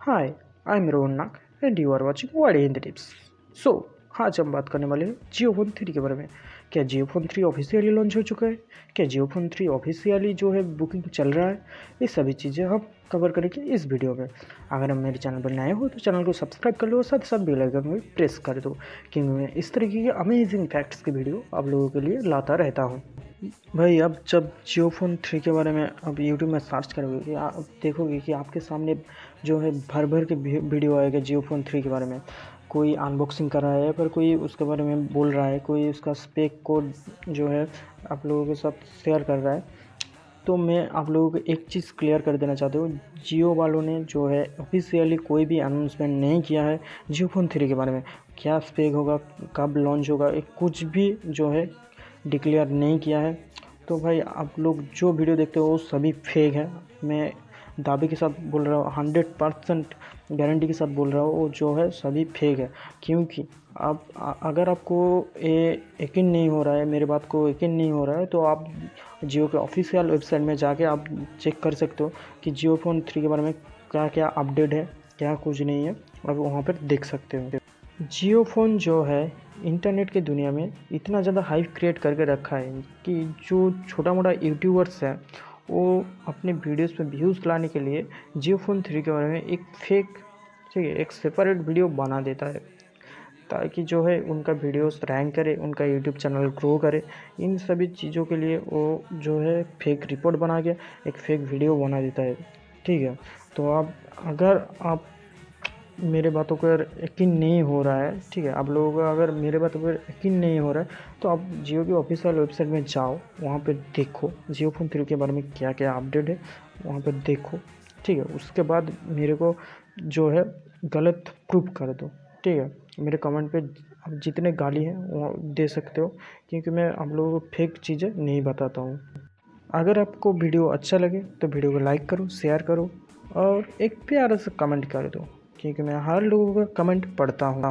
Hi, I am Rohan Nag and you are watching wide Hindi tips. सो आज हम बात करने वाले हैं जियो फोन 3 के बारे में। क्या जियो फोन 3 ऑफिशियली लॉन्च हो चुका है? क्या जियो फोन 3 ऑफिशियली जो है बुकिंग चल रहा है? ये सभी चीज़ें हम कवर करेंगे इस वीडियो में। अगर हम मेरे चैनल पर नए हो तो चैनल को सब्सक्राइब कर लो और साथ ही साथ बेल आइकन में प्रेस कर दो, क्योंकि मैं इस तरीके के अमेजिंग फैक्ट्स की वीडियो आप लोगों के लिए लाता रहता हूँ। भाई अब जब जियो फोन 3 के बारे में अब यूट्यूब में सर्च करोगे कि आप देखोगे कि आपके सामने जो है भर भर के वीडियो आएगा जियो फोन 3 के बारे में। कोई अनबॉक्सिंग कर रहा है, पर कोई उसके बारे में बोल रहा है, कोई उसका स्पेक कोड जो है आप लोगों के साथ शेयर कर रहा है। तो मैं आप लोगों को एक चीज़ क्लियर कर देना चाहता हूँ, जियो वालों ने जो है ऑफिशियली कोई भी अनाउंसमेंट नहीं किया है जियो फोन 3 के बारे में। क्या स्पेक होगा, कब लॉन्च होगा, एक कुछ भी जो है डिक्लेयर नहीं किया है। तो भाई आप लोग जो वीडियो देखते हो वो सभी फेक है। मैं दावे के साथ बोल रहा हूँ, 100% गारंटी के साथ बोल रहा हूँ, वो जो है सभी फेक है। क्योंकि आप अगर आपको ये यकीन नहीं हो रहा है, मेरे बात को यकीन नहीं हो रहा है, तो आप जियो के ऑफिशियल वेबसाइट में जाके आप चेक कर सकते हो कि जियो फोन 3 के बारे में क्या क्या अपडेट है, क्या कुछ नहीं है, आप वहाँ पर देख सकते हो। जियो फ़ोन जो है इंटरनेट की दुनिया में इतना ज़्यादा हाइप क्रिएट करके रखा है कि जो छोटा मोटा यूट्यूबर्स है वो अपने वीडियोस पे व्यूज़ लाने के लिए जियो फ़ोन 3 के बारे में एक फेक, ठीक है, एक सेपरेट वीडियो बना देता है, ताकि जो है उनका वीडियोस रैंक करे, उनका यूट्यूब चैनल ग्रो करे। इन सभी चीज़ों के लिए वो जो है फेक रिपोर्ट बना के एक फेक वीडियो बना देता है, ठीक है। तो अगर आप मेरे बातों पर यकीन नहीं हो रहा है, ठीक है, आप लोगों का अगर मेरे बातों पर यकीन नहीं हो रहा है तो आप जियो की ऑफिशियल वेबसाइट में जाओ, वहाँ पे देखो जियो फोन 3 के बारे में क्या क्या अपडेट है, वहाँ पे देखो, ठीक है। उसके बाद मेरे को जो है गलत प्रूफ कर दो, ठीक है। मेरे कमेंट पे आप जितने गाली हैं वो दे सकते हो, क्योंकि मैं आप लोगों को फेक चीज़ें नहीं बताता हूँ। अगर आपको वीडियो अच्छा लगे तो वीडियो को लाइक करो, शेयर करो और एक प्यारा सा कमेंट कर दो, क्योंकि मैं हर लोगों का कमेंट पढ़ता हूँ।